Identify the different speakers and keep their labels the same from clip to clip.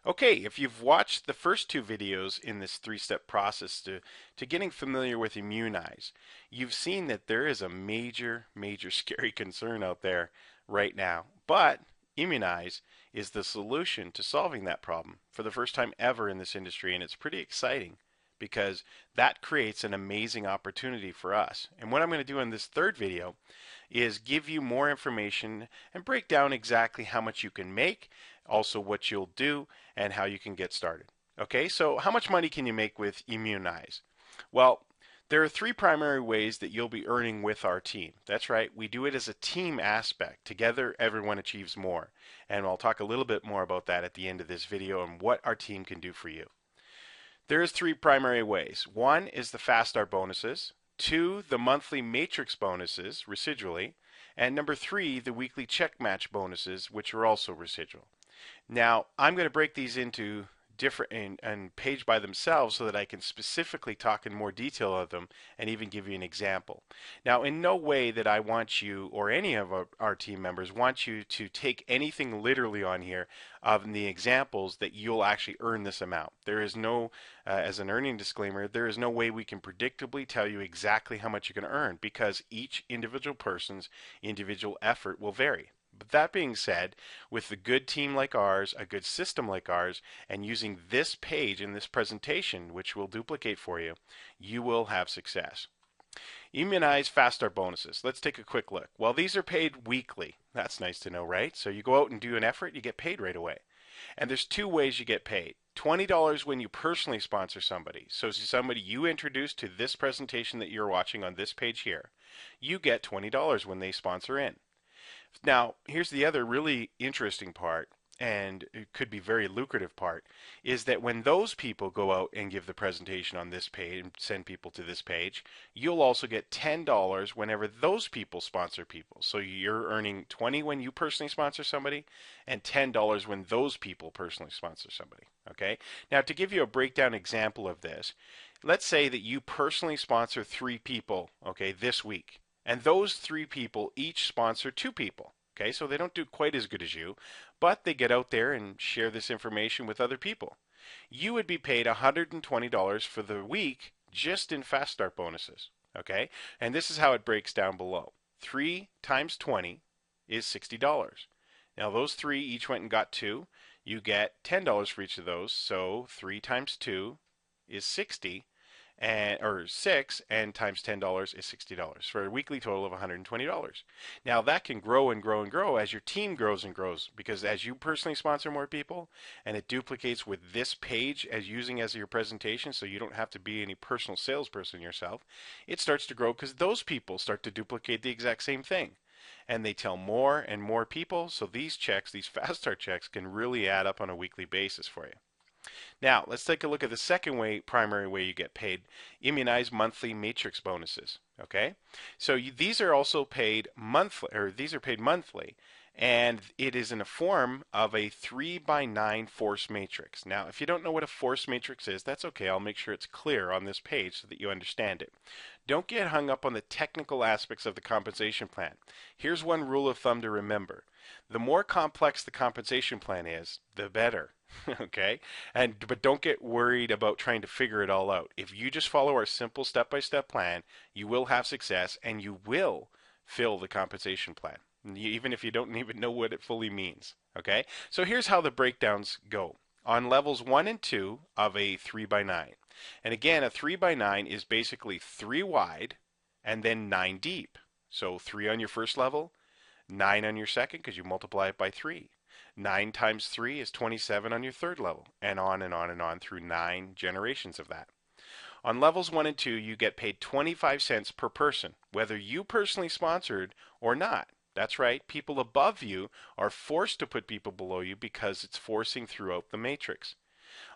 Speaker 1: Okay, if you've watched the first two videos in this three-step process to getting familiar with Immunize, you've seen that there is a major scary concern out there right now. But Immunize is the solution to solving that problem for the first time ever in this industry, and it's pretty exciting because that creates an amazing opportunity for us. And what I'm going to do in this third video is give you more information and break down exactly how much you can make, also what you'll do, and how you can get started. Okay, so how much money can you make with Immunize? Well, there are three primary ways that you'll be earning with our team. That's right, we do it as a team aspect. Together, everyone achieves more. And I'll talk a little bit more about that at the end of this video and what our team can do for you. There's three primary ways. One is the fast start bonuses. Two, the monthly matrix bonuses, residually. And number three, the weekly check match bonuses, which are also residual. Now, I'm going to break these into different and page by themselves so that I can specifically talk in more detail of them and even give you an example. Now, in no way that I want you or any of our team members want you to take anything literally on here of the examples that you'll actually earn this amount. There is no, as an earning disclaimer, there is no way we can predictably tell you exactly how much you're going to earn because each individual person's individual effort will vary. But that being said, with a good team like ours, a good system like ours, and using this page in this presentation, which we'll duplicate for you, you will have success. Immunize Fast Start bonuses. Let's take a quick look. Well, these are paid weekly. That's nice to know, right? So you go out and do an effort, you get paid right away. And there's two ways you get paid. $20 when you personally sponsor somebody. So somebody you introduce to this presentation that you're watching on this page here, you get $20 when they sponsor in. Now, here's the other really interesting part, and it could be very lucrative part, is that when those people go out and give the presentation on this page and send people to this page, you'll also get $10 whenever those people sponsor people. So you're earning 20 when you personally sponsor somebody and $10 when those people personally sponsor somebody. Okay? Now, to give you a breakdown example of this, let's say that you personally sponsor 3 people, okay, this week. And those 3 people each sponsor 2 people. Okay, so they don't do quite as good as you, but they get out there and share this information with other people. You would be paid $120 for the week just in Fast Start bonuses. Okay, and this is how it breaks down below. 3 times 20 is $60. Now those 3 each went and got 2. You get $10 for each of those, so 3 times 2 is 60 and or 6 and times $10 is $60 for a weekly total of $120. Now that can grow and grow and grow as your team grows and grows because as you personally sponsor more people and it duplicates with this page as using as your presentation so you don't have to be any personal salesperson yourself, it starts to grow because those people start to duplicate the exact same thing. And they tell more and more people, so these checks, these fast start checks, can really add up on a weekly basis for you. Now, let's take a look at the second way, primary way you get paid, Immunize monthly matrix bonuses. Okay, so these are also paid monthly, or these are paid monthly, and it is in a form of a 3x9 force matrix. Now, if you don't know what a force matrix is, that's okay. I'll make sure it's clear on this page so that you understand it. Don't get hung up on the technical aspects of the compensation plan. Here's one rule of thumb to remember. The more complex the compensation plan is, the better. Okay? But don't get worried about trying to figure it all out. If you just follow our simple step-by-step plan, you will have success and you will fill the compensation plan, even if you don't even know what it fully means. Okay? So here's how the breakdowns go. On levels 1 and 2 of a 3x9. And again, a 3x9 is basically 3 wide and then 9 deep. So 3 on your first level, 9 on your second because you multiply it by 3. 9 times 3 is 27 on your third level, and on and on and on through 9 generations of that. On levels 1 and 2, you get paid 25 cents per person, whether you personally sponsored or not. That's right, people above you are forced to put people below you because it's forcing throughout the matrix.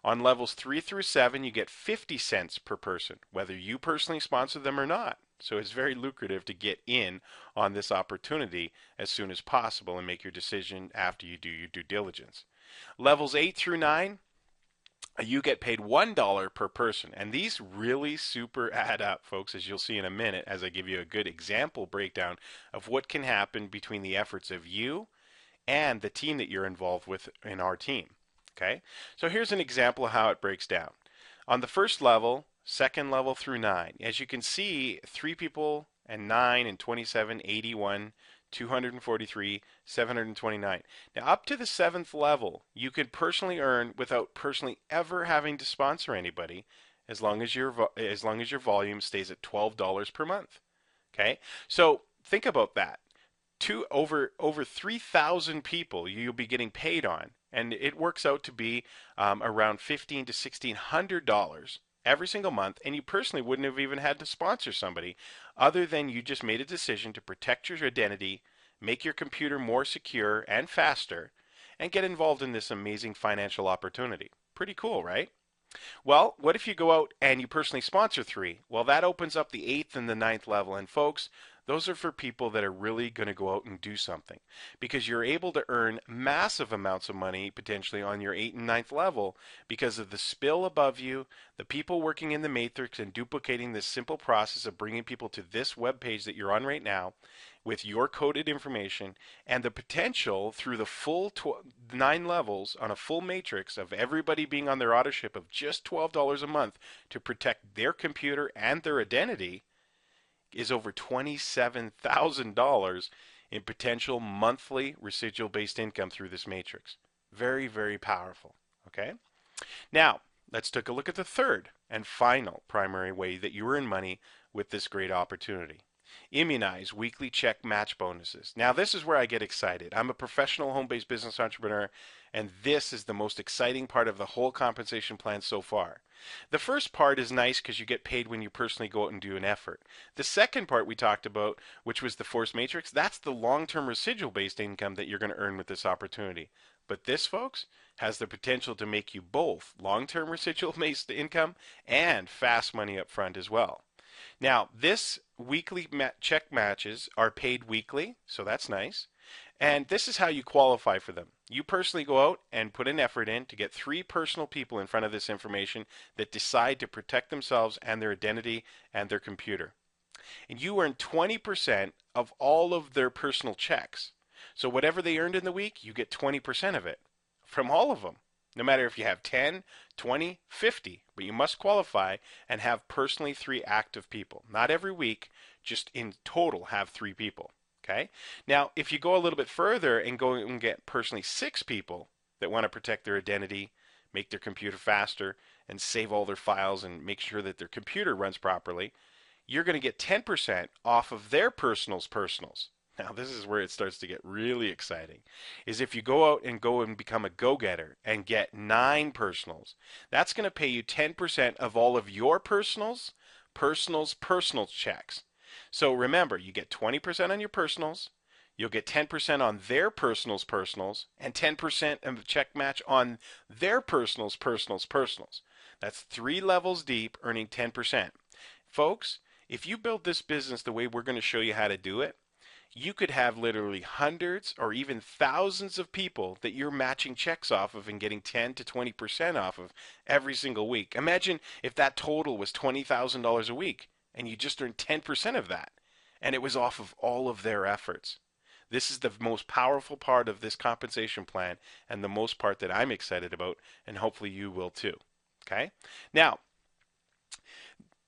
Speaker 1: On levels 3 through 7, you get 50 cents per person, whether you personally sponsor them or not. So it's very lucrative to get in on this opportunity as soon as possible and make your decision after you do your due diligence. Levels 8 through 9, you get paid $1 per person. And these really super add up, folks, as you'll see in a minute as I give you a good example breakdown of what can happen between the efforts of you and the team that you're involved with in our team. Okay, so here's an example of how it breaks down. On the first level, second level through 9, as you can see, 3 people and 9 and 27, 81, 243, 729. Now, up to the 7th level, you can personally earn without personally ever having to sponsor anybody, as long as your volume stays at $12 per month. Okay, so think about that. Over 3,000 people you'll be getting paid on, and it works out to be around $1,500 to $1,600 every single month, and you personally wouldn't have even had to sponsor somebody other than you just made a decision to protect your identity, make your computer more secure and faster, and get involved in this amazing financial opportunity. Pretty cool, right? Well, what if you go out and you personally sponsor 3? Well, that opens up the 8th and the 9th level. And folks, those are for people that are really going to go out and do something, because you're able to earn massive amounts of money potentially on your 8th and 9th level because of the spill above you, the people working in the matrix and duplicating this simple process of bringing people to this web page that you're on right now with your coded information, and the potential through the full 9 levels on a full matrix of everybody being on their auto ship of just $12 a month to protect their computer and their identity is over $27,000 in potential monthly residual based income through this matrix. Very, very powerful. Okay? Now, let's take a look at the third and final primary way that you earn money with this great opportunity. Immunize weekly check match bonuses. Now, this is where I get excited. I'm a professional home-based business entrepreneur, and this is the most exciting part of the whole compensation plan so far. The first part is nice because you get paid when you personally go out and do an effort. The second part we talked about, which was the force matrix, that's the long-term residual-based income that you're going to earn with this opportunity. But this, folks, has the potential to make you both long-term residual-based income and fast money up front as well. Now, this weekly check matches are paid weekly, so that's nice. And this is how you qualify for them. You personally go out and put an effort in to get 3 personal people in front of this information that decide to protect themselves and their identity and their computer. And you earn 20% of all of their personal checks. So whatever they earned in the week, you get 20% of it from all of them. No matter if you have 10, 20, 50, but you must qualify and have personally 3 active people. Not every week, just in total have 3 people. Okay? Now, if you go a little bit further and go and get personally 6 people that want to protect their identity, make their computer faster, and save all their files and make sure that their computer runs properly, you're going to get 10% off of their personals. Now, this is where it starts to get really exciting, is if you go out and become a go-getter and get 9 personals, that's going to pay you 10% of all of your personals checks. So remember, you get 20% on your personals, you'll get 10% on their personals, and 10% of check match on their personals. That's 3 levels deep, earning 10%. Folks, if you build this business the way we're going to show you how to do it, you could have literally hundreds or even thousands of people that you're matching checks off of and getting 10 to 20% off of every single week. Imagine if that total was $20,000 a week and you just earned 10% of that, and it was off of all of their efforts. This is the most powerful part of this compensation plan, and the most part that I'm excited about, and hopefully you will too. Okay? Now,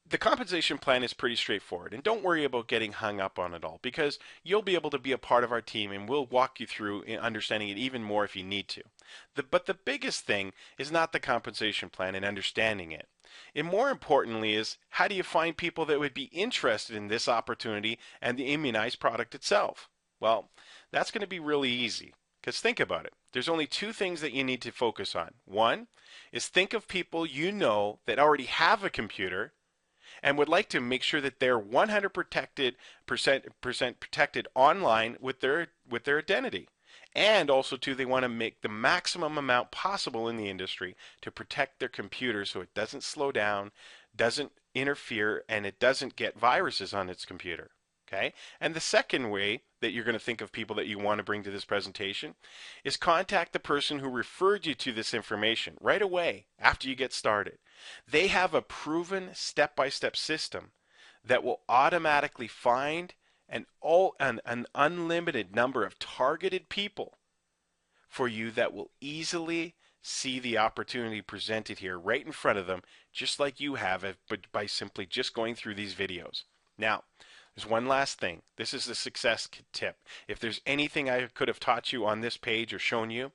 Speaker 1: the compensation plan is pretty straightforward, and don't worry about getting hung up on it all, because you'll be able to be a part of our team and we'll walk you through in understanding it even more if you need to. But the biggest thing is not the compensation plan and understanding it. And more importantly is, how do you find people that would be interested in this opportunity and the Immunize product itself? Well, that's going to be really easy, because think about it. There's only 2 things that you need to focus on. One is, think of people you know that already have a computer and would like to make sure that they're 100% protected online with their identity. And also, too, they want to make the maximum amount possible in the industry to protect their computer so it doesn't slow down, doesn't interfere, and it doesn't get viruses on its computer. Okay? And the second way that you're going to think of people that you want to bring to this presentation is contact the person who referred you to this information right away after you get started. They have a proven step-by-step system that will automatically find an unlimited number of targeted people for you that will easily see the opportunity presented here right in front of them, just like you have, but by simply just going through these videos. Now, there's one last thing. This is the success tip. If there's anything I could have taught you on this page or shown you,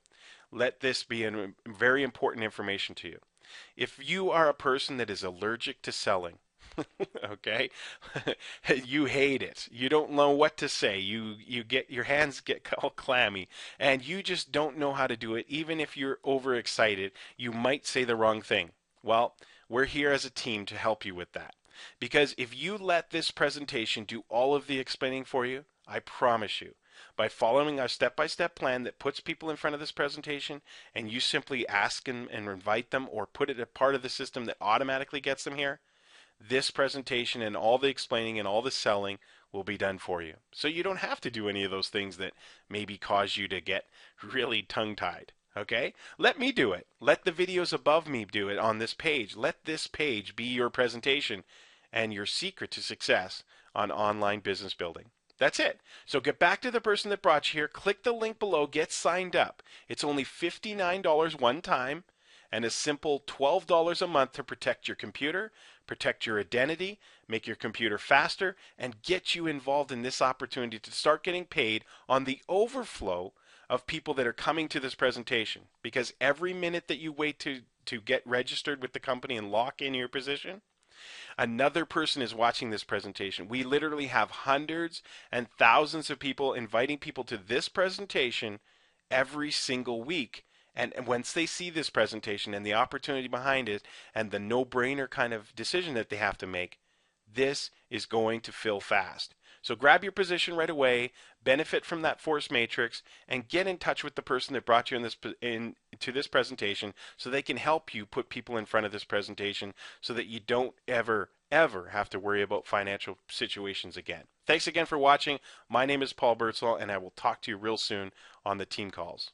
Speaker 1: let this be very important information to you. If you are a person that is allergic to selling, okay, you hate it. You don't know what to say. You get your hands get all clammy, and you just don't know how to do it. Even if you're overexcited, you might say the wrong thing. Well, we're here as a team to help you with that. Because if you let this presentation do all of the explaining for you, I promise you, by following our step-by-step plan that puts people in front of this presentation, and you simply ask and invite them or put it a part of the system that automatically gets them here, this presentation and all the explaining and all the selling will be done for you. So you don't have to do any of those things that maybe cause you to get really tongue-tied. Okay? Let me do it. Let the videos above me do it on this page. Let this page be your presentation and your secret to success on online business building. That's it. So get back to the person that brought you here. Click the link below. Get signed up. It's only $59 one time and a simple $12 a month to protect your computer, protect your identity, make your computer faster, and get you involved in this opportunity to start getting paid on the overflow of people that are coming to this presentation. Because every minute that you wait to get registered with the company and lock in your position, another person is watching this presentation. We literally have hundreds and thousands of people inviting people to this presentation every single week. And once they see this presentation and the opportunity behind it and the no-brainer kind of decision that they have to make, this is going to fill fast. So grab your position right away, benefit from that force matrix, and get in touch with the person that brought you to this presentation so they can help you put people in front of this presentation so that you don't ever have to worry about financial situations again. Thanks again for watching. My name is Paul Birdsall, and I will talk to you real soon on the team calls.